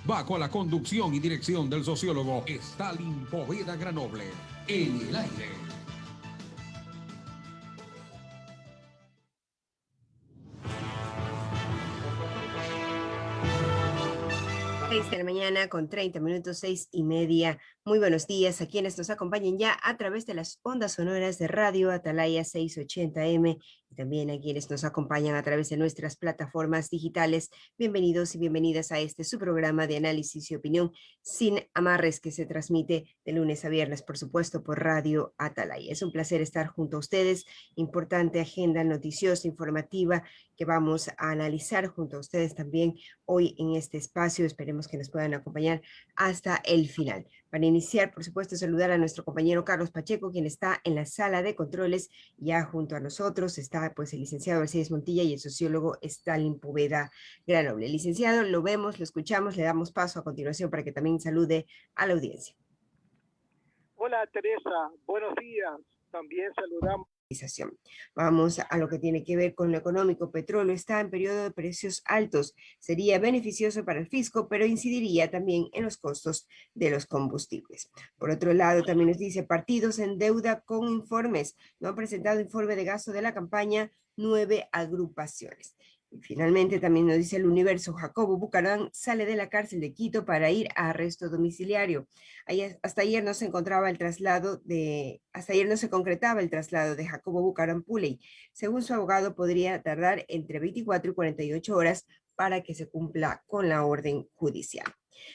bajo la conducción y dirección del sociólogo Stalin Poveda Granoble. En el aire. 6 de la mañana con 30 minutos, 6:30. Muy buenos días a quienes nos acompañen ya a través de las ondas sonoras de Radio Atalaya 680M y también a quienes nos acompañan a través de nuestras plataformas digitales. Bienvenidos y bienvenidas a este su programa de análisis y opinión sin amarres que se transmite de lunes a viernes, por supuesto, por Radio Atalaya. Es un placer estar junto a ustedes. Importante agenda noticiosa, informativa que vamos a analizar junto a ustedes también hoy en este espacio. Esperemos que nos puedan acompañar hasta el final. Para iniciar, por supuesto, saludar a nuestro compañero Carlos Pacheco, quien está en la sala de controles. Ya junto a nosotros está pues el licenciado Mercedes Montilla y el sociólogo Stalin Poveda Granoble. Licenciado, lo vemos, lo escuchamos, le damos paso a continuación para que también salude a la audiencia. Hola Teresa, buenos días. También saludamos. Vamos a lo que tiene que ver con lo económico. Petróleo está en periodo de precios altos. Sería beneficioso para el fisco, pero incidiría también en los costos de los combustibles. Por otro lado, también nos dice partidos en deuda con informes. No han presentado informe de gasto de la campaña 9 agrupaciones. Y finalmente también nos dice el Universo, Jacobo Bucaram sale de la cárcel de Quito para ir a arresto domiciliario. Hasta ayer no se concretaba el traslado de Jacobo Bucaram Puley. Según su abogado, podría tardar entre 24 y 48 horas para que se cumpla con la orden judicial.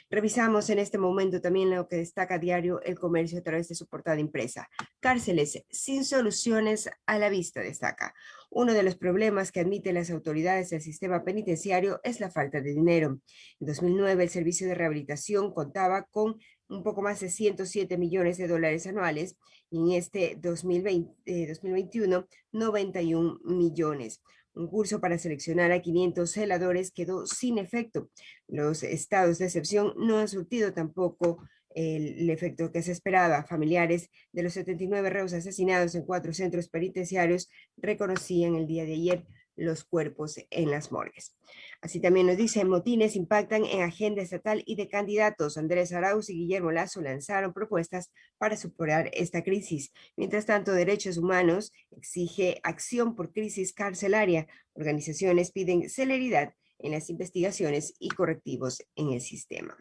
Revisamos en este momento también lo que destaca diario El Comercio a través de su portada impresa. Cárceles sin soluciones a la vista, destaca. Uno de los problemas que admiten las autoridades del sistema penitenciario es la falta de dinero. En 2009, el Servicio de Rehabilitación contaba con un poco más de 107 millones de dólares anuales y en este 2021, 91 millones. Un curso para seleccionar a 500 celadores quedó sin efecto. Los estados de excepción no han surtido tampoco el efecto que se esperaba. Familiares de los 79 reos asesinados en 4 centros penitenciarios reconocían el día de ayer los cuerpos en las morgues. Así también nos dice, motines impactan en agenda estatal y de candidatos. Andrés Arauz y Guillermo Lasso lanzaron propuestas para superar esta crisis. Mientras tanto, Derechos Humanos exige acción por crisis carcelaria. Organizaciones piden celeridad en las investigaciones y correctivos en el sistema.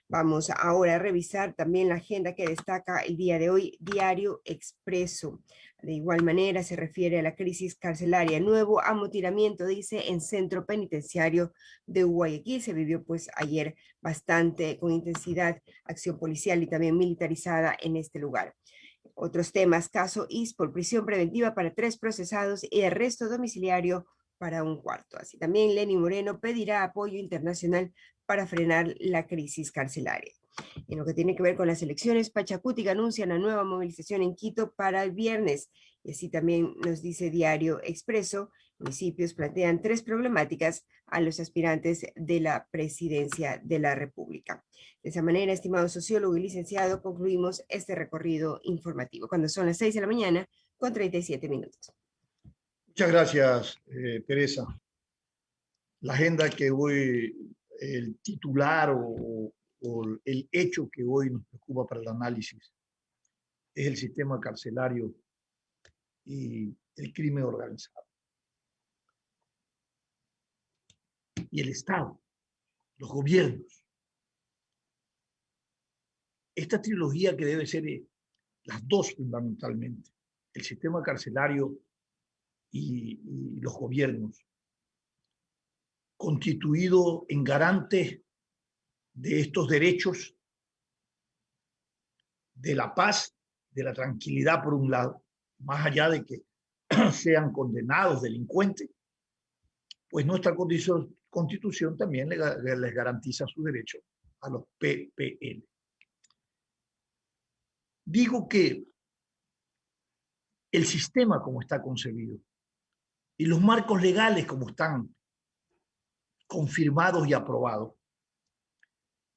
Vamos ahora a revisar también la agenda que destaca el día de hoy, Diario Expreso. De igual manera se refiere a la crisis carcelaria. Nuevo amotinamiento, dice, en centro penitenciario de Guayaquil. Se vivió pues ayer bastante con intensidad acción policial y también militarizada en este lugar. Otros temas, caso ISPOL, prisión preventiva para 3 procesados y arresto domiciliario para un cuarto. Así también Lenín Moreno pedirá apoyo internacional para frenar la crisis carcelaria. En lo que tiene que ver con las elecciones, Pachacutic anuncia una nueva movilización en Quito para el viernes. Y así también nos dice Diario Expreso, municipios plantean 3 problemáticas a los aspirantes de la presidencia de la República. De esa manera, estimado sociólogo y licenciado, concluimos este recorrido informativo, cuando son las 6 de la mañana con 37 minutos. Muchas gracias, Teresa. La agenda que hoy, el titular o el hecho que hoy nos preocupa para el análisis es el sistema carcelario y el crimen organizado. Y el Estado, los gobiernos. Esta trilogía que debe ser las dos fundamentalmente, el sistema carcelario y los gobiernos, constituido en garantes de estos derechos, de la paz, de la tranquilidad por un lado, más allá de que sean condenados delincuentes, pues nuestra constitución también les garantiza su derecho a los PPL. Digo que el sistema como está concebido y los marcos legales como están confirmados y aprobados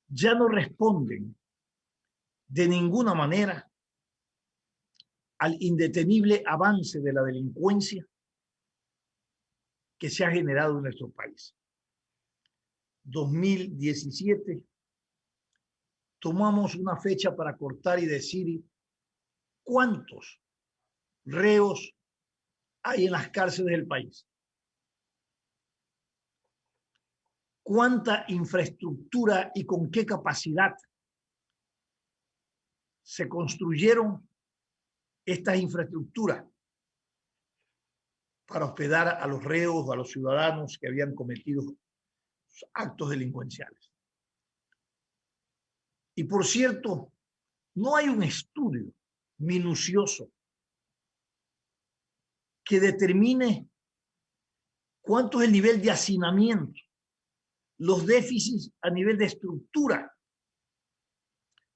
ya no responden de ninguna manera al indetenible avance de la delincuencia que se ha generado en nuestro país. 2017 tomamos una fecha para cortar y decir cuántos reos hay en las cárceles del país. Cuánta infraestructura y con qué capacidad se construyeron estas infraestructuras para hospedar a los reos, a los ciudadanos que habían cometido actos delincuenciales. Y por cierto, no hay un estudio minucioso que determine cuánto es el nivel de hacinamiento, los déficits a nivel de estructura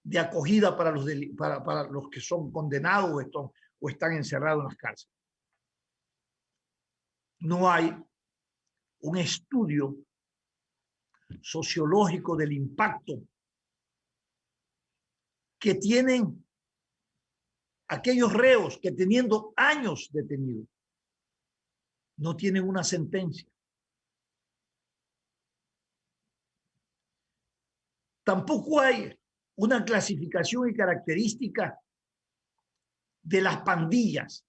de acogida para los que son condenados o están encerrados en las cárceles. No hay un estudio sociológico del impacto que tienen aquellos reos que teniendo años detenidos no tienen una sentencia. Tampoco hay una clasificación y característica de las pandillas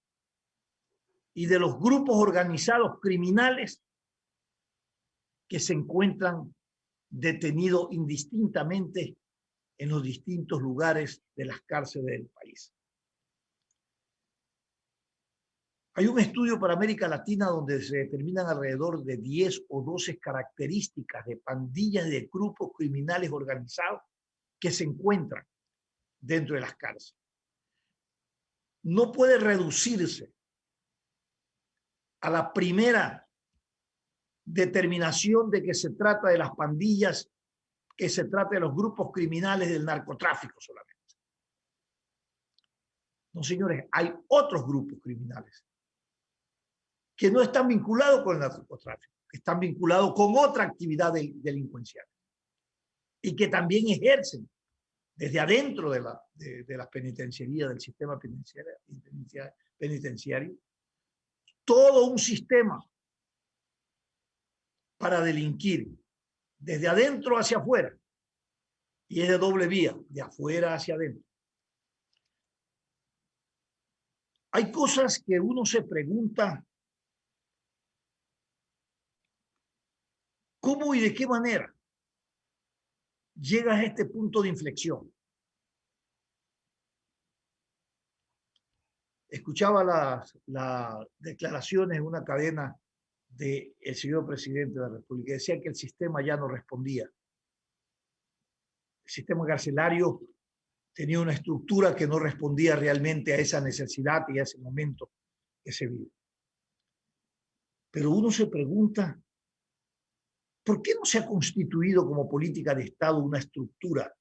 y de los grupos organizados criminales que se encuentran detenidos indistintamente en los distintos lugares de las cárceles del país. Hay un estudio para América Latina donde se determinan alrededor de 10 o 12 características de pandillas y de grupos criminales organizados que se encuentran dentro de las cárceles. No puede reducirse a la primera determinación de que se trata de las pandillas, que se trata de los grupos criminales del narcotráfico solamente. No, señores, hay otros grupos criminales que no están vinculados con el narcotráfico, que están vinculados con otra actividad delincuencial y que también ejercen desde adentro de las penitenciarías, del sistema penitenciario, todo un sistema para delinquir desde adentro hacia afuera, y es de doble vía, de afuera hacia adentro. Hay cosas que uno se pregunta cómo y de qué manera llegas a este punto de inflexión. Escuchaba las declaraciones en una cadena del señor presidente de la República. Decía que el sistema ya no respondía. El sistema carcelario tenía una estructura que no respondía realmente a esa necesidad y a ese momento que se vive. Pero uno se pregunta, ¿por qué no se ha constituido como política de Estado una estructura,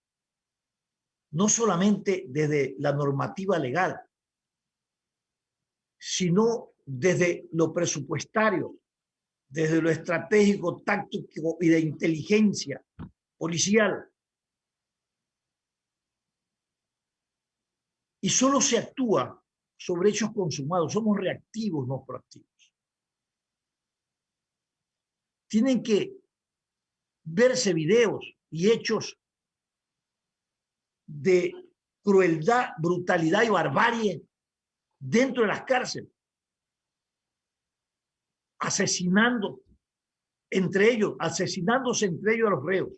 no solamente desde la normativa legal, sino desde lo presupuestario, desde lo estratégico, táctico y de inteligencia policial? Y solo se actúa sobre hechos consumados. Somos reactivos, no proactivos. Tienen que verse videos y hechos de crueldad, brutalidad y barbarie dentro de las cárceles, asesinándose entre ellos a los reos.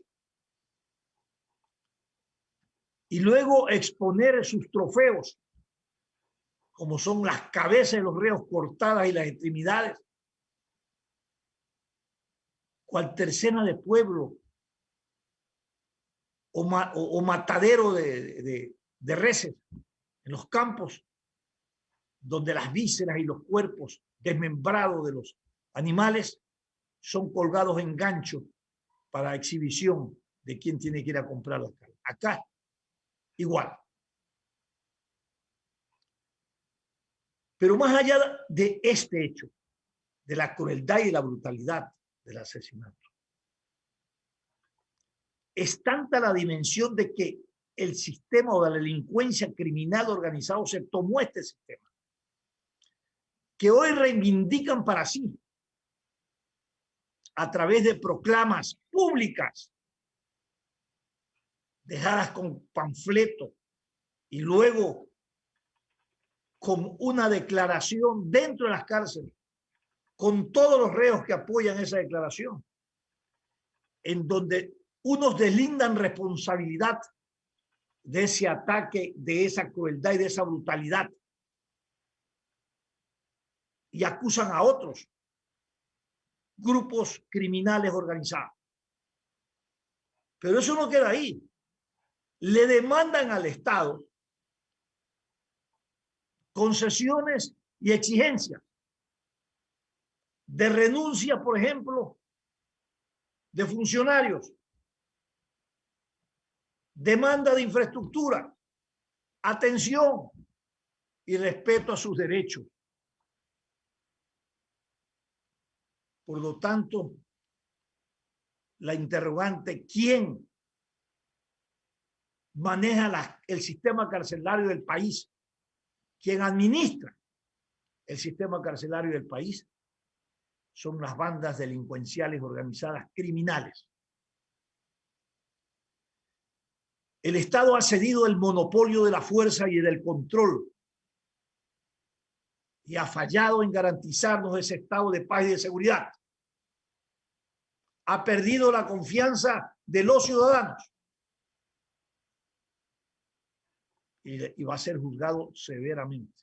Y luego exponer sus trofeos, como son las cabezas de los reos cortadas y las extremidades, cual tercena de pueblo o matadero de reses en los campos, donde las vísceras y los cuerpos desmembrados de los animales son colgados en gancho para exhibición de quien tiene que ir a comprar la carne. Acá, igual. Pero más allá de este hecho, de la crueldad y la brutalidad del asesinato, es tanta la dimensión de que el sistema o la delincuencia criminal organizado se tomó este sistema, que hoy reivindican para sí, a través de proclamas públicas dejadas con panfletos y luego con una declaración dentro de las cárceles, con todos los reos que apoyan esa declaración, en donde unos deslindan responsabilidad de ese ataque, de esa crueldad y de esa brutalidad, y acusan a otros grupos criminales organizados. Pero eso no queda ahí. Le demandan al Estado concesiones y exigencias de renuncia, por ejemplo, de funcionarios, demanda de infraestructura, atención y respeto a sus derechos. Por lo tanto, la interrogante, ¿quién maneja el sistema carcelario del país? ¿Quién administra el sistema carcelario del país? Son las bandas delincuenciales organizadas criminales. El Estado ha cedido el monopolio de la fuerza y del control y ha fallado en garantizarnos ese estado de paz y de seguridad. Ha perdido la confianza de los ciudadanos y va a ser juzgado severamente.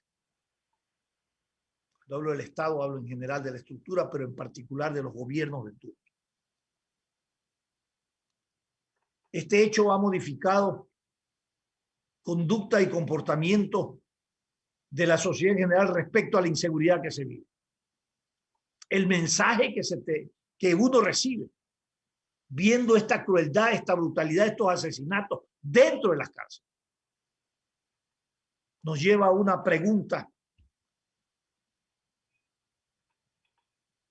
No hablo del Estado, hablo en general de la estructura, pero en particular de los gobiernos de turno. Este hecho ha modificado conducta y comportamiento de la sociedad en general respecto a la inseguridad que se vive. El mensaje que uno recibe viendo esta crueldad, esta brutalidad, estos asesinatos dentro de las cárceles, nos lleva a una pregunta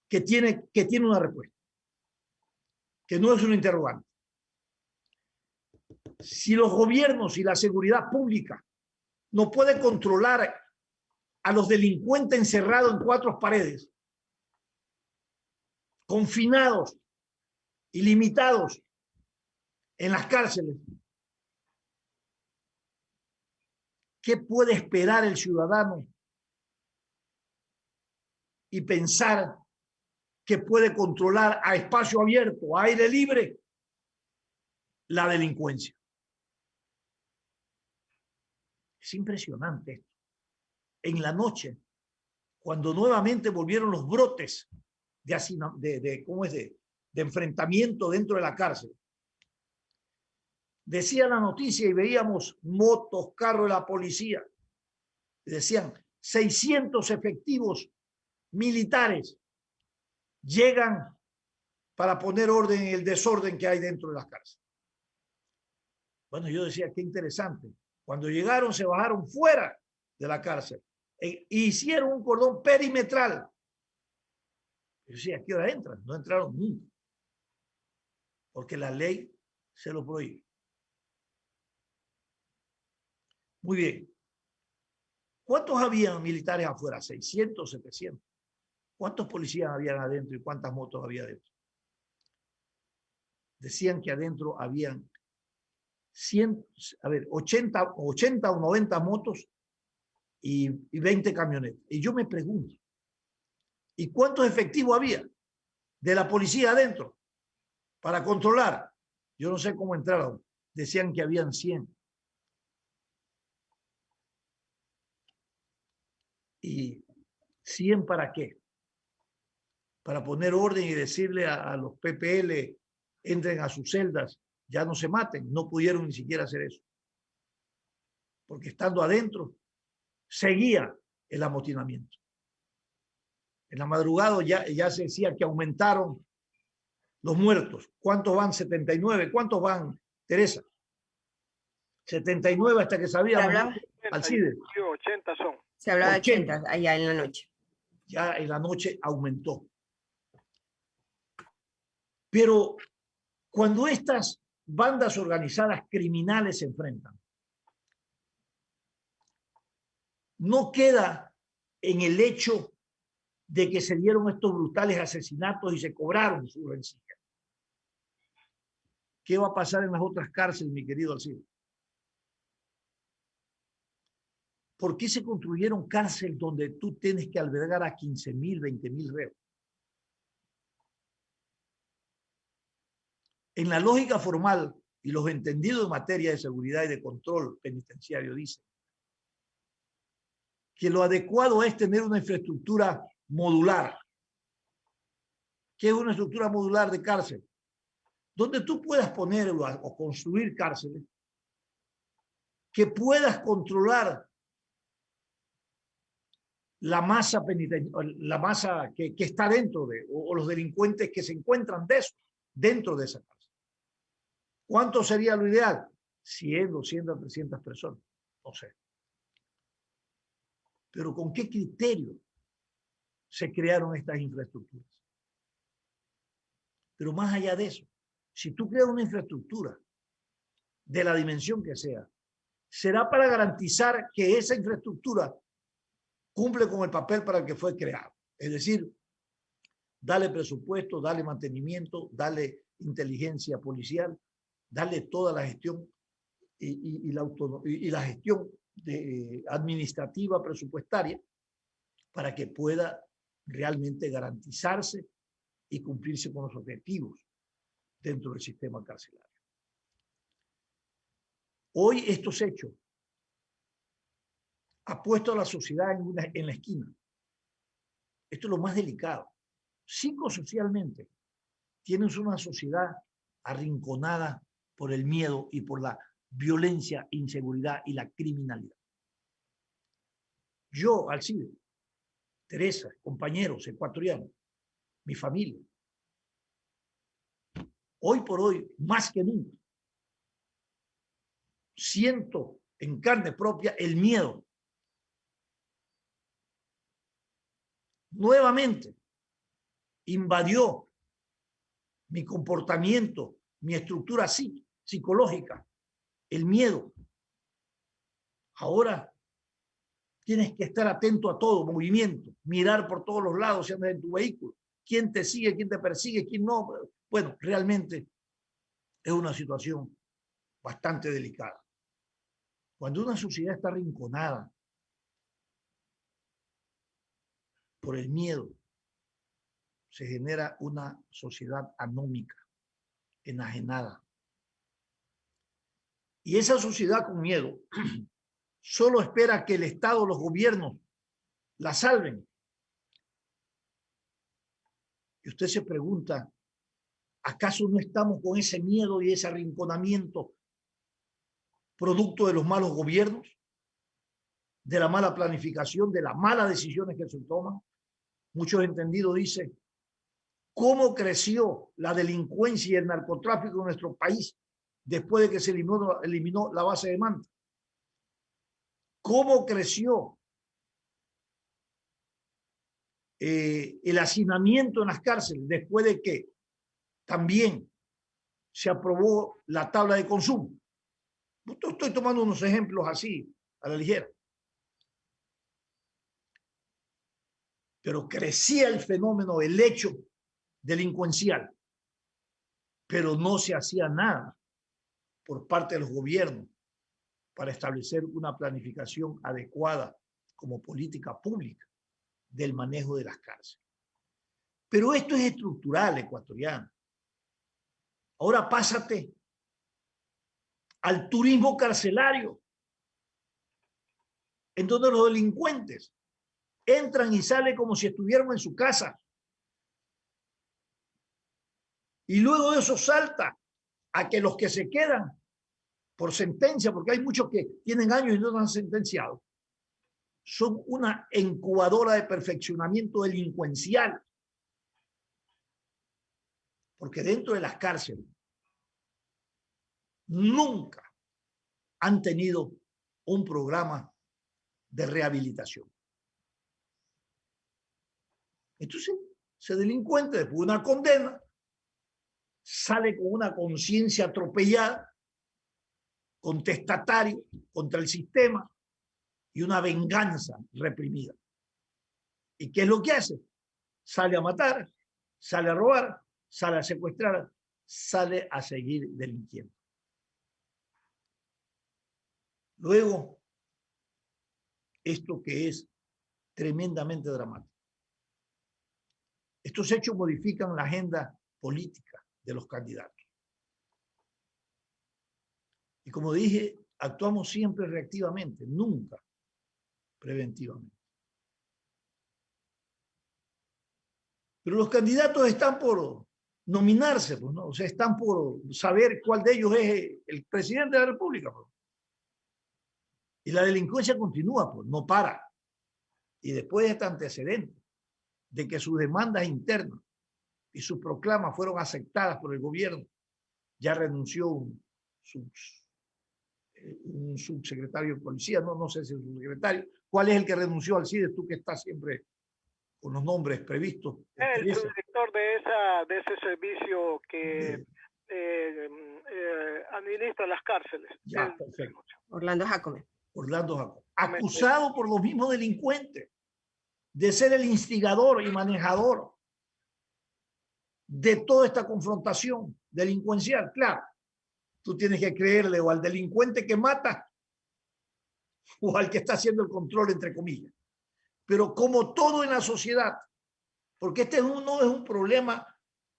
que tiene una respuesta, que no es un interrogante. Si los gobiernos y la seguridad pública no pueden controlar a los delincuentes encerrados en 4 paredes, confinados y limitados en las cárceles, ¿qué puede esperar el ciudadano y pensar que puede controlar a espacio abierto, a aire libre, la delincuencia? Es impresionante esto. En la noche, cuando nuevamente volvieron los brotes de enfrentamiento dentro de la cárcel, decía la noticia y veíamos motos, carros de la policía, decían 600 efectivos militares llegan para poner orden en el desorden que hay dentro de las cárceles. Bueno, yo decía, qué interesante. Cuando llegaron, se bajaron fuera de la cárcel e hicieron un cordón perimetral. Yo decía, ¿a qué hora entran? No entraron nunca, porque la ley se lo prohíbe. Muy bien. ¿Cuántos habían militares afuera? 600, 700. ¿Cuántos policías habían adentro y cuántas motos había adentro? Decían que adentro habían 80 o 90 motos y 20 camionetas. Y yo me pregunto, ¿y cuántos efectivos había de la policía adentro para controlar? Yo no sé cómo entraron. Decían que habían 100. ¿Y 100 para qué? Para poner orden y decirle a los PPL, entren a sus celdas, ya no se maten. No pudieron ni siquiera hacer eso. Porque estando adentro, seguía el amotinamiento. En la madrugada ya se decía que aumentaron los muertos. ¿Cuántos van? 79. ¿Cuántos van, Teresa? 79 hasta que sabíamos al CIDE. 80 son. Se hablaba de 80 allá en la noche. Ya en la noche aumentó. Pero cuando estas bandas organizadas criminales se enfrentan, no queda en el hecho de que se dieron estos brutales asesinatos y se cobraron su rencilla. ¿Qué va a pasar en las otras cárceles, mi querido Alcides? ¿Por qué se construyeron cárceles donde tú tienes que albergar a 15.000, 20.000 reos? En la lógica formal y los entendidos en materia de seguridad y de control penitenciario dicen que lo adecuado es tener una infraestructura modular. ¿Qué es una estructura modular de cárcel? Donde tú puedas poner o construir cárceles que puedas controlar la masa penitenciaria, la masa que está dentro de, o los delincuentes que se encuentran dentro de esa cárcel. ¿Cuánto sería lo ideal? 100, 200, 300 personas. No sé. Pero ¿con qué criterio se crearon estas infraestructuras? Pero más allá de eso, si tú creas una infraestructura de la dimensión que sea, será para garantizar que esa infraestructura cumple con el papel para el que fue creado. Es decir, dale presupuesto, dale mantenimiento, dale inteligencia policial, dale toda la gestión y la gestión administrativa presupuestaria para que pueda realmente garantizarse y cumplirse con los objetivos dentro del sistema carcelario. Hoy estos hechos ha puesto a la sociedad en la esquina. Esto es lo más delicado. Psicosocialmente, tienes una sociedad arrinconada por el miedo y por la violencia, inseguridad y la criminalidad. Yo, Alcides, Teresa, compañeros ecuatorianos, mi familia, hoy por hoy, más que nunca, siento en carne propia el miedo. Nuevamente invadió mi comportamiento, mi estructura psicológica, el miedo. Ahora tienes que estar atento a todo movimiento, mirar por todos los lados si andas en tu vehículo, quién te sigue, quién te persigue, quién no. Bueno, realmente es una situación bastante delicada. Cuando una sociedad está arrinconada por el miedo, se genera una sociedad anómica, enajenada. Y esa sociedad con miedo solo espera que el Estado, los gobiernos, la salven. Y usted se pregunta, ¿acaso no estamos con ese miedo y ese arrinconamiento producto de los malos gobiernos, de la mala planificación, de las malas decisiones que se toman? Muchos entendidos dicen, ¿cómo creció la delincuencia y el narcotráfico en nuestro país después de que se eliminó la base de Manta? ¿Cómo creció el hacinamiento en las cárceles después de que también se aprobó la tabla de consumo? Estoy tomando unos ejemplos así, a la ligera. Pero crecía el fenómeno, el hecho delincuencial, pero no se hacía nada por parte de los gobiernos para establecer una planificación adecuada como política pública del manejo de las cárceles. Pero esto es estructural, ecuatoriano. Ahora pásate al turismo carcelario, en donde los delincuentes entran y salen como si estuvieran en su casa. Y luego de eso salta a que los que se quedan por sentencia, porque hay muchos que tienen años y no están sentenciados, son una incubadora de perfeccionamiento delincuencial. Porque dentro de las cárceles nunca han tenido un programa de rehabilitación. Entonces, ese delincuente, después de una condena, sale con una conciencia atropellada, contestatario contra el sistema y una venganza reprimida. ¿Y qué es lo que hace? Sale a matar, sale a robar, sale a secuestrar sale a seguir delinquiendo. Luego, esto que es tremendamente dramático. Estos hechos modifican la agenda política de los candidatos. Y como dije, actuamos siempre reactivamente, nunca preventivamente. Pero los candidatos están por nominarse, pues, ¿no? O sea, están por saber cuál de ellos es el presidente de la República, pues. Y la delincuencia continúa, pues, no para. Y después de este antecedente de que sus demandas internas y sus proclamas fueron aceptadas por el gobierno, ya renunció un subsecretario de policía, no sé si es un subsecretario. ¿Cuál es el que renunció al CIDE? Tú que estás siempre con los nombres previstos. El subdirector de ese servicio que administra las cárceles. Ya, perfecto. Orlando Jacome. Orlando Jacome. Acusado por los mismos delincuentes de ser el instigador y manejador de toda esta confrontación delincuencial. Claro, tú tienes que creerle o al delincuente que mata o al que está haciendo el control, entre comillas. Pero como todo en la sociedad, porque este no es un problema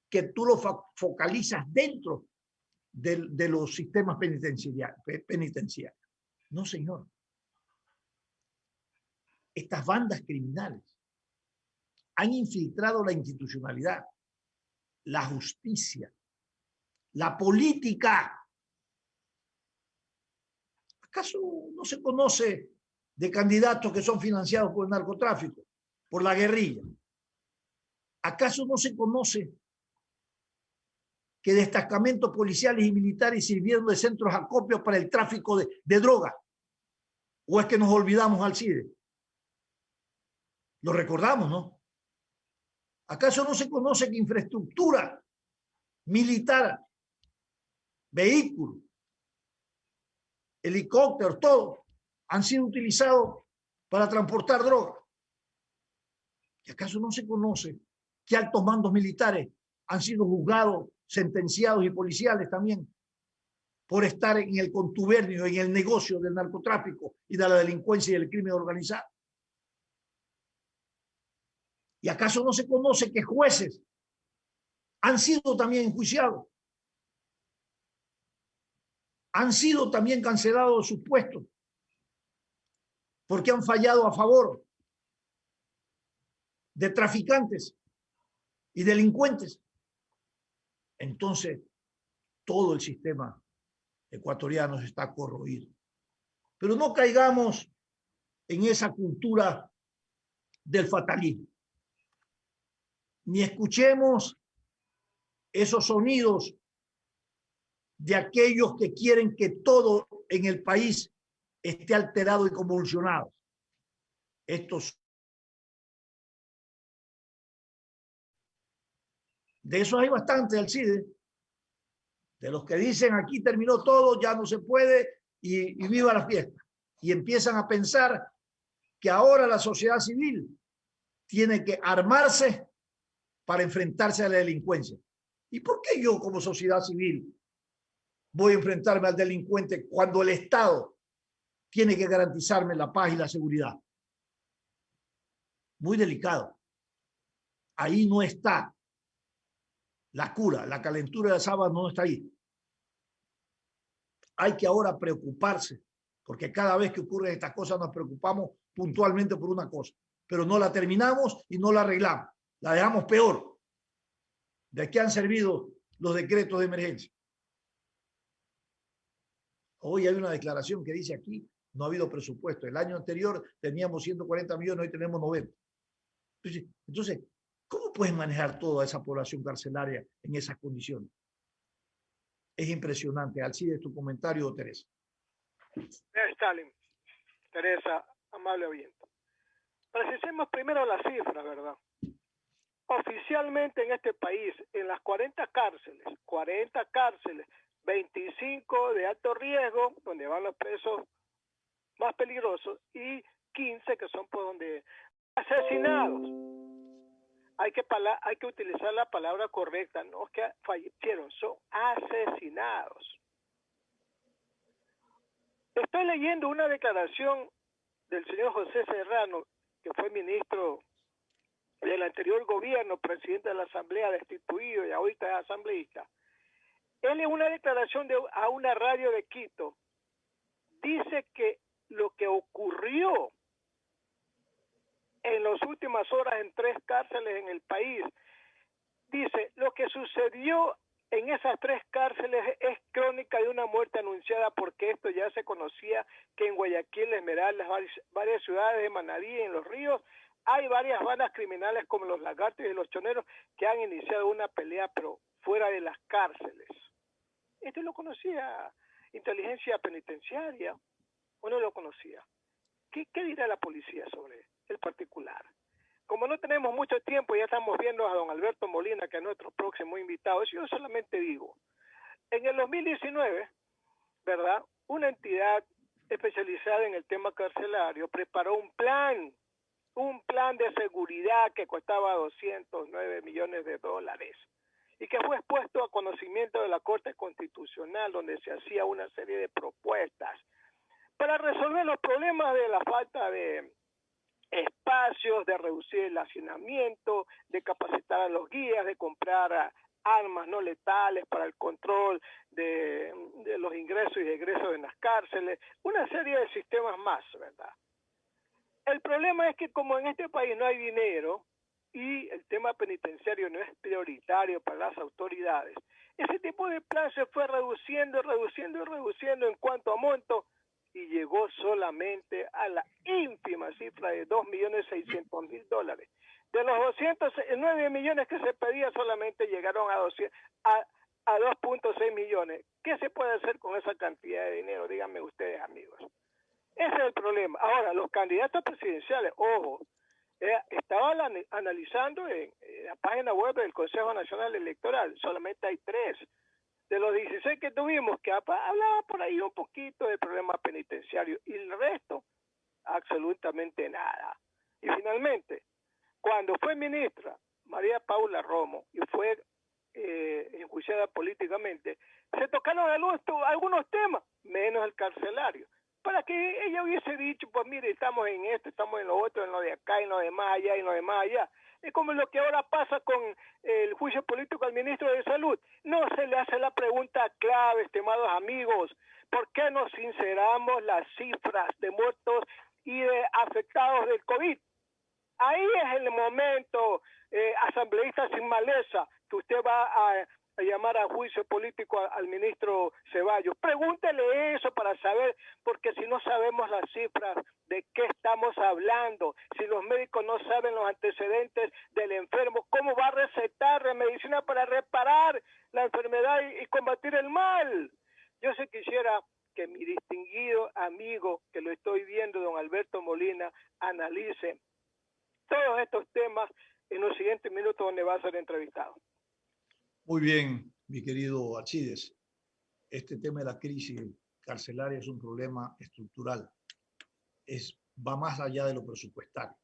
que tú lo focalizas dentro de los sistemas penitenciarios. No, señor. Estas bandas criminales han infiltrado la institucionalidad, la justicia, la política. ¿Acaso no se conoce de candidatos que son financiados por el narcotráfico, por la guerrilla? ¿Acaso no se conoce que destacamentos policiales y militares sirvieron de centros de acopio para el tráfico de drogas? ¿O es que nos olvidamos al CIDE? Lo recordamos, ¿no? ¿Acaso no se conoce que infraestructura militar, vehículos, helicópteros, todo, han sido utilizados para transportar drogas? ¿Y acaso no se conoce que altos mandos militares han sido juzgados, sentenciados y policiales también por estar en el contubernio, en el negocio del narcotráfico y de la delincuencia y del crimen organizado? ¿Y acaso no se conoce que jueces han sido también enjuiciados? Han sido también cancelados sus puestos porque han fallado a favor de traficantes y delincuentes. Entonces, todo el sistema ecuatoriano está corroído. Pero no caigamos en esa cultura del fatalismo, ni escuchemos esos sonidos de aquellos que quieren que todo en el país esté alterado y convulsionado. De eso hay bastante al CIDE, de los que dicen aquí terminó todo, ya no se puede y viva la fiesta. Y empiezan a pensar que ahora la sociedad civil tiene que armarse para enfrentarse a la delincuencia. ¿Y por qué yo como sociedad civil voy a enfrentarme al delincuente cuando el Estado tiene que garantizarme la paz y la seguridad? Muy delicado. Ahí no está la cura, la calentura de la sábana no está ahí. Hay que ahora preocuparse, porque cada vez que ocurren estas cosas nos preocupamos puntualmente por una cosa, pero no la terminamos y no la arreglamos. La dejamos peor. ¿De qué han servido los decretos de emergencia? Hoy hay una declaración que dice aquí, no ha habido presupuesto. El año anterior teníamos 140 millones, hoy tenemos 90. Entonces, ¿cómo puedes manejar toda esa población carcelaria en esas condiciones? Es impresionante. Alcides, tu comentario, Teresa. Stalin, Teresa, amable oyente. Precisemos primero las cifras, ¿verdad? Oficialmente en este país, en las 40 cárceles, 25 de alto riesgo, donde van los presos más peligrosos, y 15 que son por donde asesinados. hay que utilizar la palabra correcta, no es que fallecieron, son asesinados. Estoy leyendo una declaración del señor José Serrano, que fue ministro del anterior gobierno, presidente de la Asamblea, destituido y ahorita es asambleísta. Él en una declaración a una radio de Quito dice que lo que ocurrió en las últimas horas en 3 cárceles en el país, dice, lo que sucedió en esas 3 cárceles es crónica de una muerte anunciada, porque esto ya se conocía, que en Guayaquil, Esmeraldas, varias ciudades de Manabí, en Los Ríos, hay varias bandas criminales como los Lagartos y los Choneros que han iniciado una pelea, pero fuera de las cárceles. Esto lo conocía inteligencia penitenciaria, o no lo conocía. ¿Qué dirá la policía sobre el particular? Como no tenemos mucho tiempo, ya estamos viendo a don Alberto Molina, que es nuestro próximo invitado. Yo solamente digo, en el 2019, ¿verdad?, una entidad especializada en el tema carcelario preparó un plan de seguridad que costaba 209 millones de dólares y que fue expuesto a conocimiento de la Corte Constitucional, donde se hacía una serie de propuestas para resolver los problemas de la falta de espacios, de reducir el hacinamiento, de capacitar a los guías, de comprar armas no letales para el control de los ingresos y egresos en las cárceles, una serie de sistemas más, ¿verdad? El problema es que como en este país no hay dinero y el tema penitenciario no es prioritario para las autoridades, ese tipo de plan se fue reduciendo en cuanto a monto, y llegó solamente a la ínfima cifra de $2.600.000. De los 209 millones que se pedía, solamente llegaron a 2.6 millones. ¿Qué se puede hacer con esa cantidad de dinero? Díganme ustedes, amigos. Ese es el problema. Ahora, los candidatos presidenciales, ojo, estaba analizando en la página web del Consejo Nacional Electoral, solamente hay 3. De los 16 que tuvimos, que hablaba por ahí un poquito del problema penitenciario, y el resto, absolutamente nada. Y finalmente, cuando fue ministra María Paula Romo y fue enjuiciada políticamente, se tocaron algunos temas, menos el carcelario, para que ella hubiese dicho, pues mire, estamos en esto, estamos en lo otro, en lo de acá, en lo de más allá, en lo de más allá. Es como lo que ahora pasa con el juicio político al ministro de Salud. No se le hace la pregunta clave, estimados amigos, ¿por qué no sinceramos las cifras de muertos y de afectados del COVID? Ahí es el momento, asambleísta sin maleza, que usted va a llamar a juicio político al ministro Ceballos. Pregúntele eso para saber, porque si no sabemos las cifras, ¿de qué estamos hablando? Si los médicos no saben los antecedentes del enfermo, ¿cómo va a recetar medicina para reparar la enfermedad y combatir el mal? Yo sí quisiera que mi distinguido amigo, que lo estoy viendo, don Alberto Molina, analice todos estos temas en los siguientes minutos donde va a ser entrevistado. Muy bien, mi querido Alcides. Este tema de la crisis carcelaria es un problema estructural. Va más allá de lo presupuestario.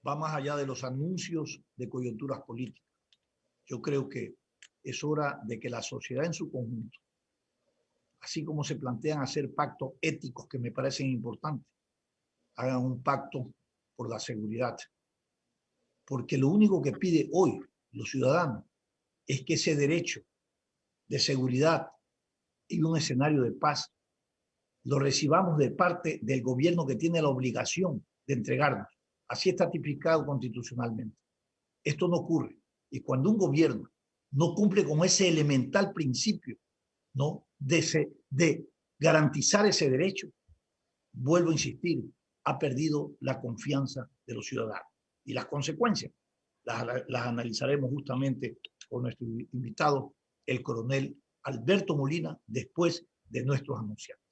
Va más allá de los anuncios de coyunturas políticas. Yo creo que es hora de que la sociedad en su conjunto, así como se plantean hacer pactos éticos que me parecen importantes, hagan un pacto por la seguridad. Porque lo único que pide hoy los ciudadanos es que ese derecho de seguridad y un escenario de paz lo recibamos de parte del gobierno que tiene la obligación de entregarnos. Así está tipificado constitucionalmente. Esto no ocurre. Y cuando un gobierno no cumple con ese elemental principio, ¿no?, de garantizar ese derecho, vuelvo a insistir, ha perdido la confianza de los ciudadanos. Y las consecuencias las analizaremos justamente con nuestro invitado, el coronel Alberto Molina, después de nuestros anunciantes.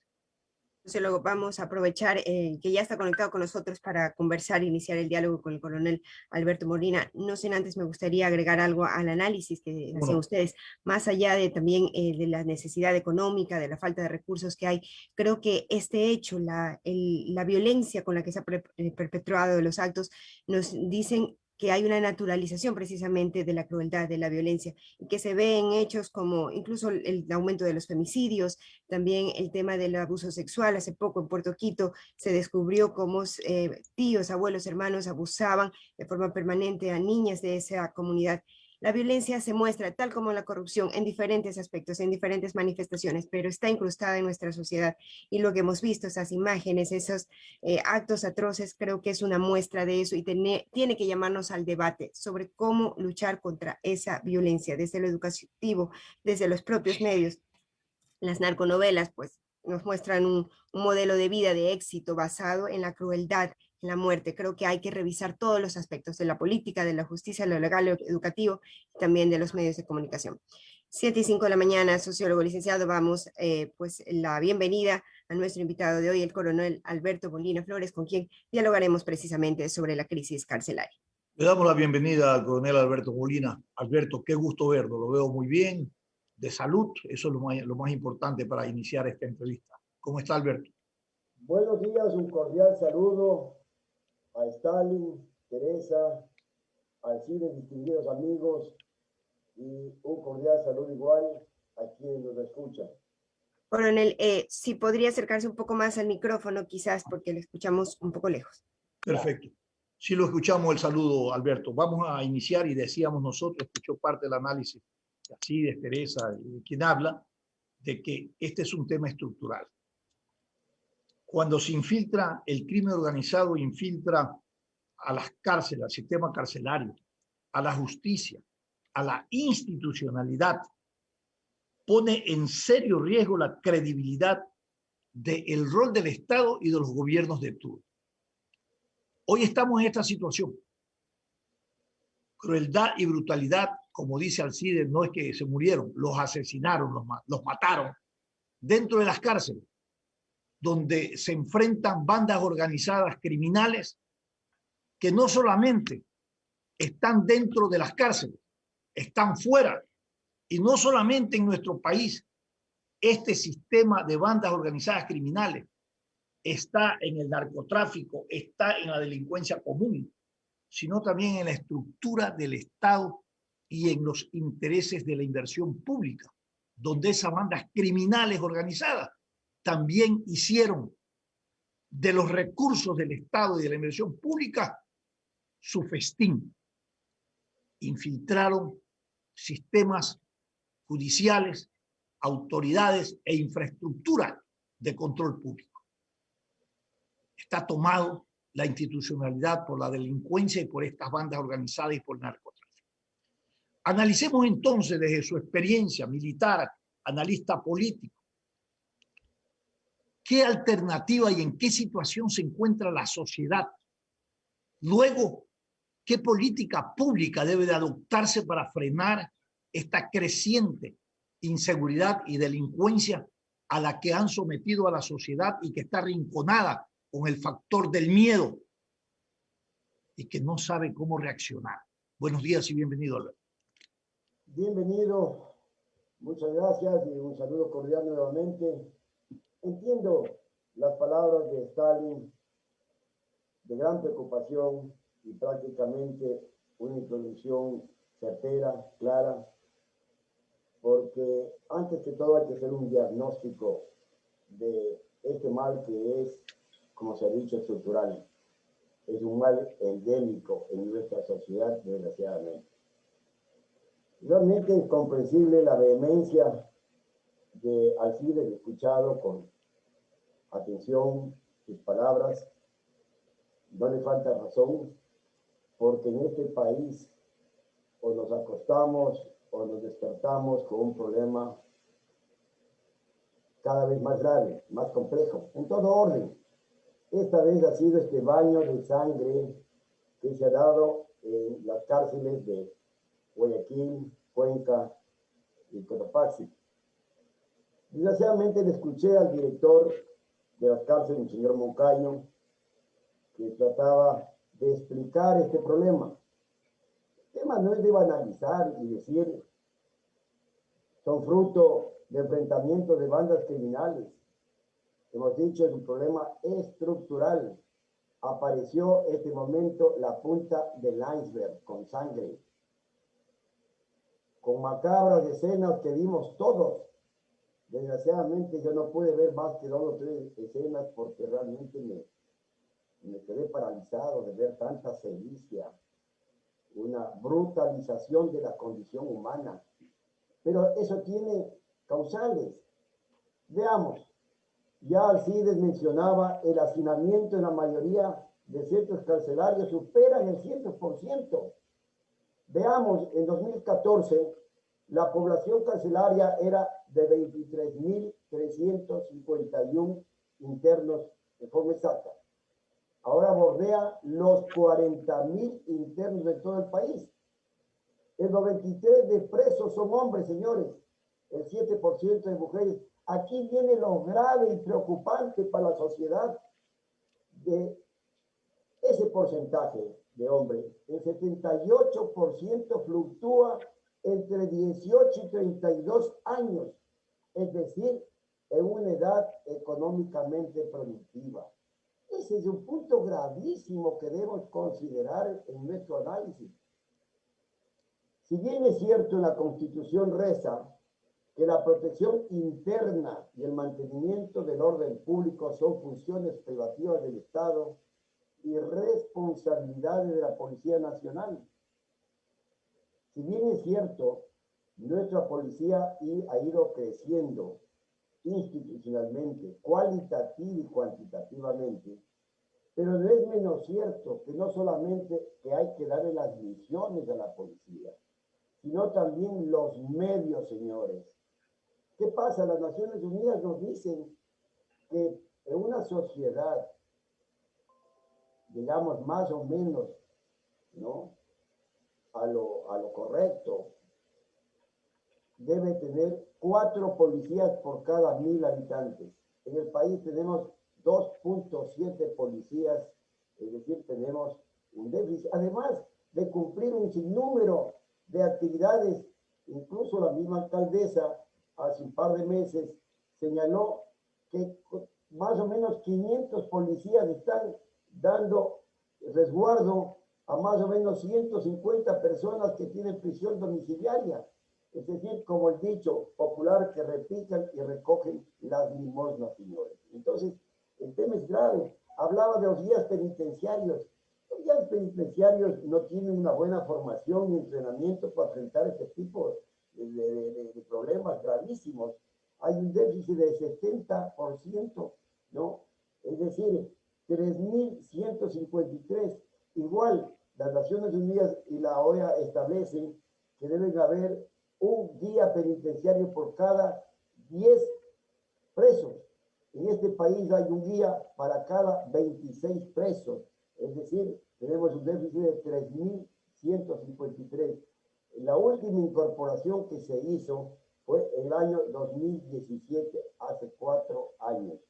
Entonces luego vamos a aprovechar que ya está conectado con nosotros para conversar, iniciar el diálogo con el coronel Alberto Molina. No sin antes me gustaría agregar algo al análisis que hacen ustedes, más allá de también de la necesidad económica, de la falta de recursos que hay. Creo que este hecho, la violencia con la que se ha perpetuado los actos, nos dicen que hay una naturalización precisamente de la crueldad, de la violencia, y que se ve en hechos como incluso el aumento de los femicidios, también el tema del abuso sexual. Hace poco en Puerto Quito se descubrió cómo tíos, abuelos, hermanos abusaban de forma permanente a niñas de esa comunidad. La violencia se muestra, tal como la corrupción, en diferentes aspectos, en diferentes manifestaciones, pero está incrustada en nuestra sociedad. Y lo que hemos visto, esas imágenes, esos actos atroces, creo que es una muestra de eso y tiene que llamarnos al debate sobre cómo luchar contra esa violencia, desde lo educativo, desde los propios medios. Las narconovelas, pues, nos muestran un modelo de vida de éxito basado en la crueldad, en la muerte. Creo que hay que revisar todos los aspectos de la política, de la justicia, lo legal, lo educativo y también de los medios de comunicación. 7:05 de la mañana, sociólogo licenciado, vamos pues la bienvenida a nuestro invitado de hoy, el coronel Alberto Molina Flores, con quien dialogaremos precisamente sobre la crisis carcelaria. Le damos la bienvenida al coronel Alberto Molina. Alberto, qué gusto verlo, lo veo muy bien, de salud, eso es lo más importante para iniciar esta entrevista. ¿Cómo está, Alberto? Buenos días, un cordial saludo a Stalin, Teresa, Alcides, distinguidos amigos, y un cordial saludo igual a quienes nos escuchan. Coronel, si podría acercarse un poco más al micrófono, quizás, porque le escuchamos un poco lejos. Perfecto. Sí lo escuchamos el saludo, Alberto. Vamos a iniciar y decíamos nosotros, escuchó parte del análisis, así de Teresa, quien habla, de que este es un tema estructural. Cuando se infiltra, el crimen organizado infiltra a las cárceles, al sistema carcelario, a la justicia, a la institucionalidad, pone en serio riesgo la credibilidad del rol del Estado y de los gobiernos de turno. Hoy estamos en esta situación. Crueldad y brutalidad, como dice Alcides, no es que se murieron, los asesinaron, los mataron dentro de las cárceles, donde se enfrentan bandas organizadas criminales que no solamente están dentro de las cárceles, están fuera. Y no solamente en nuestro país, este sistema de bandas organizadas criminales está en el narcotráfico, está en la delincuencia común, sino también en la estructura del Estado y en los intereses de la inversión pública, donde esas bandas criminales organizadas también hicieron de los recursos del Estado y de la inversión pública su festín. Infiltraron sistemas judiciales, autoridades e infraestructura de control público. Está tomado la institucionalidad por la delincuencia y por estas bandas organizadas y por el narcotráfico. Analicemos entonces desde su experiencia militar, analista político, qué alternativa y en qué situación se encuentra la sociedad. Luego, qué política pública debe de adoptarse para frenar esta creciente inseguridad y delincuencia a la que han sometido a la sociedad y que está arrinconada con el factor del miedo y que no sabe cómo reaccionar. Buenos días y bienvenido, Alberto. Bienvenido, muchas gracias y un saludo cordial nuevamente. Entiendo las palabras de Stalin de gran preocupación y prácticamente una introducción certera, clara, porque antes que todo hay que hacer un diagnóstico de este mal que es, como se ha dicho, estructural. Es un mal endémico en nuestra sociedad, desgraciadamente. Realmente es comprensible la vehemencia de Alcides, escuchado con atención sus palabras. No le falta razón, porque en este país o nos acostamos o nos despertamos con un problema cada vez más grave, más complejo, en todo orden. Esta vez ha sido este baño de sangre que se ha dado en las cárceles de Guayaquil, Cuenca y Cotopaxi. Desgraciadamente le escuché al director de las cárceles, el señor Moncayo, que trataba de explicar este problema. El tema no es de banalizar y decir son fruto de enfrentamiento de bandas criminales. Hemos dicho, es un problema estructural. apareció este momento la punta del iceberg con sangre, con macabras escenas que vimos todos. Desgraciadamente yo no pude ver más que 2 o 3 escenas porque realmente me quedé paralizado de ver tanta sevicia, una brutalización de la condición humana. Pero eso tiene causales. Veamos, ya Alcides mencionaba, el hacinamiento en la mayoría de centros carcelarios superan el 100%. Veamos, en 2014, la población carcelaria era de 23.351 internos de forma exacta. Ahora bordea los 40.000 internos de todo el país. El 93% de presos son hombres, señores. El 7% de mujeres. Aquí viene lo grave y preocupante para la sociedad de ese porcentaje de hombres. El 78% fluctúa entre 18 y 32 años, es decir, en una edad económicamente productiva. Ese es un punto gravísimo que debemos considerar en nuestro análisis. Si bien es cierto, en la Constitución reza que la protección interna y el mantenimiento del orden público son funciones privativas del Estado y responsabilidades de la Policía Nacional. Si bien es cierto, nuestra policía ha ido creciendo institucionalmente, cualitativa y cuantitativamente, pero no es menos cierto que no solamente que hay que darle las misiones a la policía, sino también los medios, señores. ¿Qué pasa? Las Naciones Unidas nos dicen que en una sociedad, digamos, más o menos, ¿no?, a lo correcto, debe tener 4 policías por cada 1.000 habitantes. En el país tenemos 2.7 policías, es decir, tenemos un déficit, además de cumplir un sinnúmero de actividades. Incluso la misma alcaldesa hace un par de meses señaló que más o menos 500 policías están dando resguardo a más o menos 150 personas que tienen prisión domiciliaria. Es decir, como el dicho popular, que repican y recogen las limosnas, señores. Entonces, el tema es grave. Hablaba de los guías penitenciarios. Los guías penitenciarios no tienen una buena formación ni entrenamiento para enfrentar este tipo de problemas gravísimos. Hay un déficit de 70%, ¿no? Es decir, 3.153. Igual, las Naciones Unidas y la OEA establecen que deben haber un guía penitenciario por cada 10 presos. En este país hay un guía para cada 26 presos. Es decir, tenemos un déficit de 3.153. La última incorporación que se hizo fue el año 2017, hace 4 años.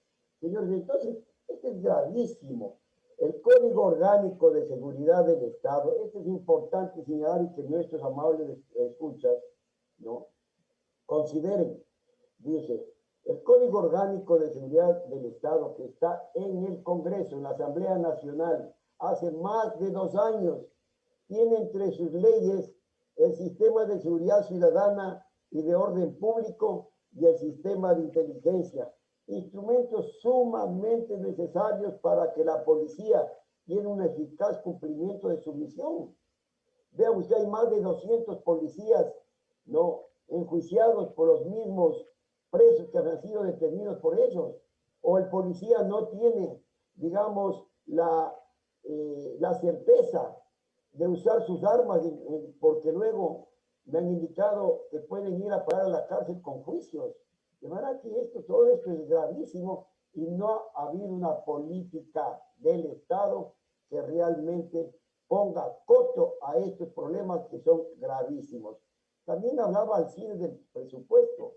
Señores, entonces, esto es gravísimo. El Código Orgánico de Seguridad del Estado, esto es importante señalar y que nuestros amables escuchas, ¿no?, consideren. Dice, el Código Orgánico de Seguridad del Estado, que está en el Congreso, en la Asamblea Nacional, hace más de 2 años, tiene entre sus leyes el Sistema de Seguridad Ciudadana y de Orden Público y el Sistema de Inteligencia, instrumentos sumamente necesarios para que la policía tenga un eficaz cumplimiento de su misión. Vea usted, hay más de 200 policías, ¿no?, enjuiciados por los mismos presos que han sido detenidos por ellos. O el policía no tiene, digamos, la certeza de usar sus armas, porque luego me han indicado que pueden ir a parar a la cárcel con juicios. De manera que todo esto es gravísimo y no ha habido una política del Estado que realmente ponga coto a estos problemas que son gravísimos. También hablaba Alcides del presupuesto.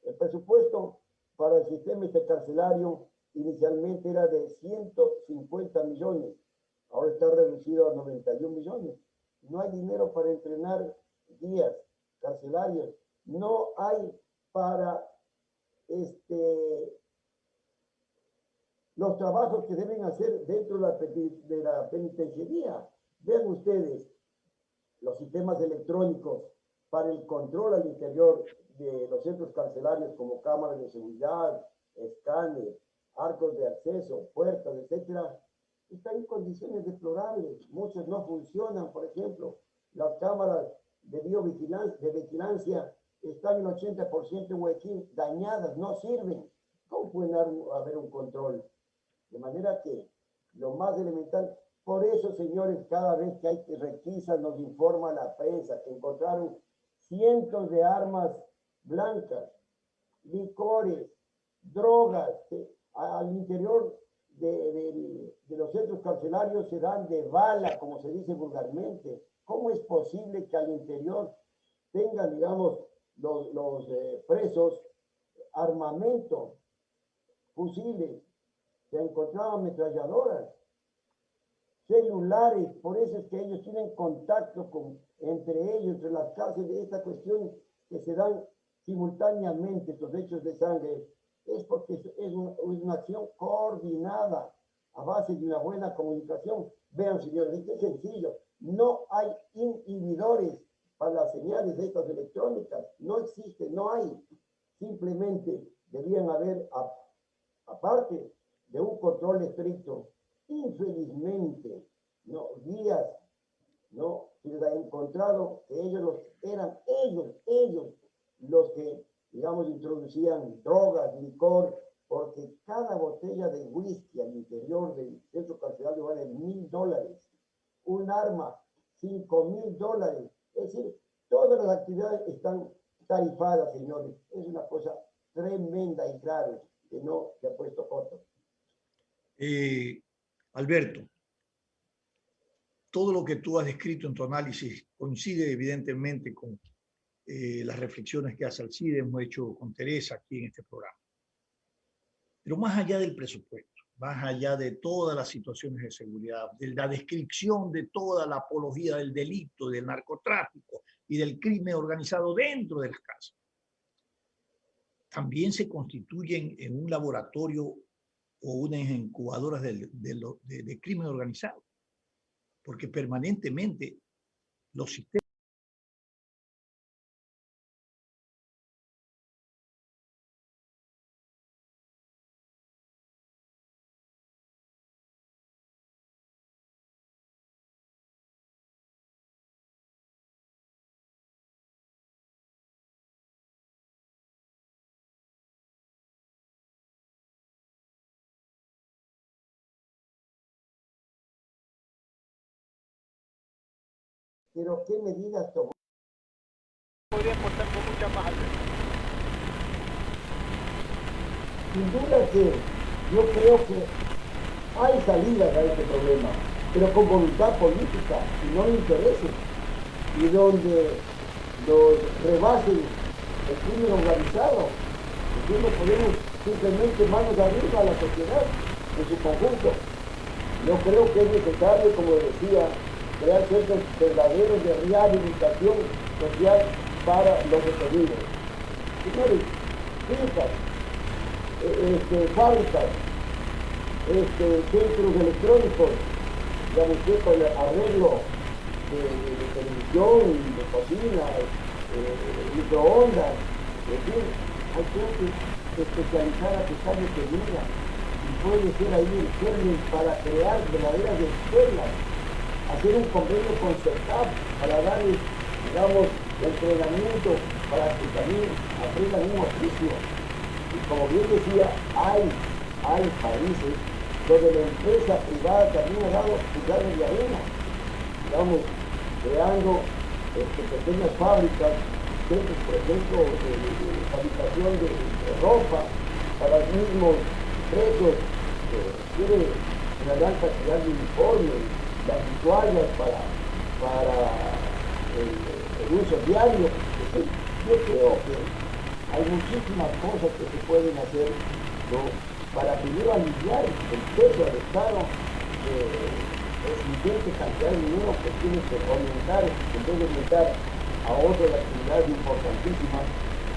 El presupuesto para el sistema carcelario inicialmente era de 150 millones, ahora está reducido a 91 millones. No hay dinero para entrenar guías carcelarios, no hay para los trabajos que deben hacer dentro de la penitenciaría. Vean ustedes los sistemas electrónicos para el control al interior de los centros carcelarios, como cámaras de seguridad, escáner, arcos de acceso, puertas, etcétera, están en condiciones deplorables. Muchos no funcionan. Por ejemplo, las cámaras de vigilancia están en 80% Guayaquil dañadas, no sirven. ¿Cómo puede haber un control? De manera que lo más elemental, por eso, señores, cada vez que hay requisas nos informa la prensa que encontraron cientos de armas blancas, licores, drogas, al interior de los centros carcelarios se dan de bala, como se dice vulgarmente. ¿Cómo es posible que al interior tengan, digamos, los presos armamento, fusiles, se encontraban ametralladoras, celulares? Por eso es que ellos tienen contacto entre ellos, entre las cárceles, de esta cuestión que se dan simultáneamente estos hechos de sangre. Es porque es una acción coordinada a base de una buena comunicación. Vean, señores, es sencillo. No hay inhibidores para las señales de estas electrónicas. No existe, no hay. Simplemente debían haber, aparte de un control estricto, infelizmente, ¿no?, guías, ¿no?, se les ha encontrado que eran ellos los que, digamos, introducían drogas, licor, porque cada botella de whisky al interior del centro carcelario vale $1,000, un arma, $5,000, es decir, todas las actividades están tarifadas, señores. Es una cosa tremenda y grave que no se ha puesto corto. Alberto, todo lo que tú has descrito en tu análisis coincide evidentemente con las reflexiones que hace Alcide, hemos hecho con Teresa aquí en este programa. Pero más allá del presupuesto, más allá de todas las situaciones de seguridad, de la descripción de toda la apología del delito, del narcotráfico y del crimen organizado dentro de las casas, también se constituyen en un laboratorio o unas incubadoras de crimen organizado, porque permanentemente los sistemas Pero ¿qué medidas tomó? Podría aportar con mucha más ayuda. Sin duda que yo creo que hay salidas a este problema, pero con voluntad política y no intereses, y donde los rebasen el crimen organizado. Entonces no podemos simplemente manos arriba a la sociedad en su conjunto. Yo creo que es necesario, como decía, crear centros verdaderos de rehabilitación social para los detenidos. Señores, fincas, fábricas, centros electrónicos, digamos que con el arreglo de televisión, de cocina, microondas, en fin, hay gente especializada que está detenida y puede ser ahí el germen para crear verdaderas escuelas, hacer un convenio con CERCAP para darles, digamos, entrenamiento para que también aprendan un oficio. Y como bien decía, hay países donde la empresa privada también ha dado cuidados de arena, digamos, creando pequeñas fábricas, centros, por ejemplo, de fabricación de ropa para los mismos presos que quieren una gran cantidad de uniformes, las toallas para el uso diario. Yo creo que hay muchísimas cosas que se pueden hacer, ¿no?, para primero aliviar el peso al Estado, es ingente cantidad de dinero que tiene que orientar, en vez de orientar a otras actividades importantísimas,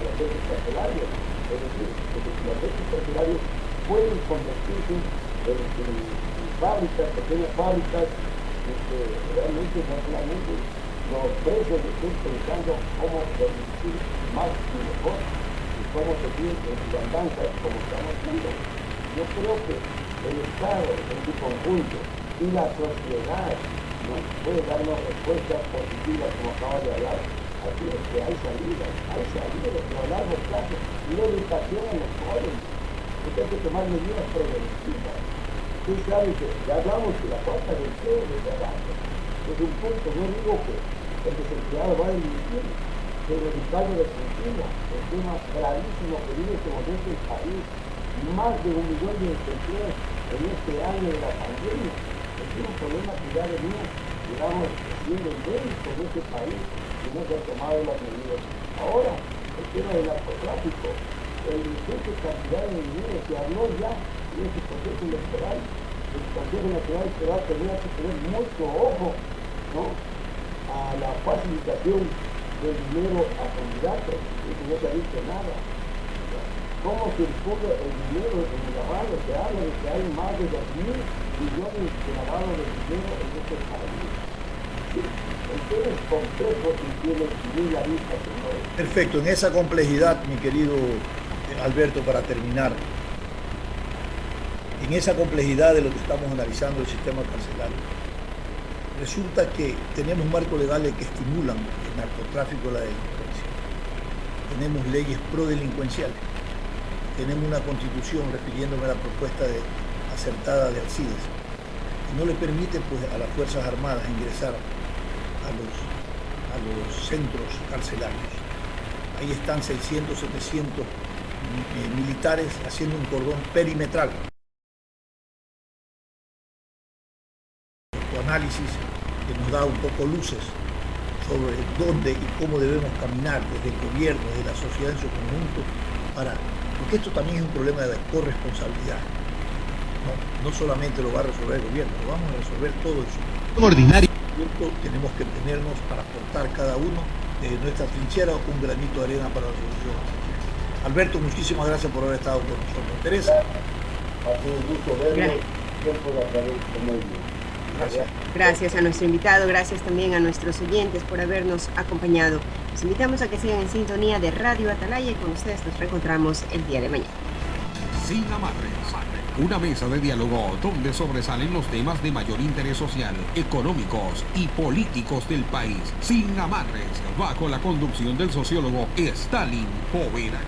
los centros carcelarios. Es decir, que los centros carcelarios pueden convertirse en fábricas, pequeñas fábricas, realmente los precios de estoy pensando cómo producir más y mejor y cómo seguir en su andanza como estamos haciendo. Yo creo que el Estado en su conjunto y la sociedad nos puede darnos respuestas positivas como acaba de hablar. Así es que hay salidas, pero a largo plazo. Y la educación en los jóvenes. Usted hay que tomar medidas preventivas. Usted sabe que ya hablamos de la falta de empleo de trabajo. Es un punto, no digo que el desempleado va a disminuir, pero el cargo de consumo, el tema gravísimo que vive este momento el país, más de 1 millón de desempleos en este año de la pandemia. Es un problema que ya venía, digamos, siendo endémico en este país y no se han tomado las medidas. Ahora, el tema del narcotráfico, el ingente cantidad de dinero que habló ya en este proceso electoral, el Consejo Nacional Electoral tenía que tener mucho ojo, ¿no?, a la facilitación del dinero a candidatos, y no se ha dicho nada. ¿Cómo circula el dinero en el lavado? Se habla de que hay más de 2.000 millones de lavado de dinero en este país. Sí, el tema es complejo y tiene bien la vista, señores. Perfecto, en esa complejidad, mi querido Alberto, para terminar, en esa complejidad de lo que estamos analizando el sistema carcelario, resulta que tenemos marcos legales que estimulan el narcotráfico y la delincuencia. Tenemos leyes prodelincuenciales. Tenemos una constitución, refiriéndome a la propuesta acertada de Alcides, que no le permite pues, a las Fuerzas Armadas ingresar a los centros carcelarios. Ahí están 600, 700 militares haciendo un cordón perimetral. Tu análisis que nos da un poco luces sobre dónde y cómo debemos caminar desde el gobierno, desde la sociedad en su conjunto, porque esto también es un problema de corresponsabilidad. No solamente lo va a resolver el gobierno, lo vamos a resolver todo eso. Ordinario. Tenemos que tenernos para aportar cada uno de nuestra trinchera un granito de arena para la solución. Alberto, muchísimas gracias por haber estado con nosotros. Teresa. Ha sido un gusto verlo. Tiempo de aclarar muy bien. Gracias. Gracias a nuestro invitado, gracias también a nuestros oyentes por habernos acompañado. Los invitamos a que sigan en sintonía de Radio Atalaya y con ustedes nos reencontramos el día de mañana. Sin Amarres, una mesa de diálogo donde sobresalen los temas de mayor interés social, económicos y políticos del país. Sin Amarres, bajo la conducción del sociólogo Stalin Poveda.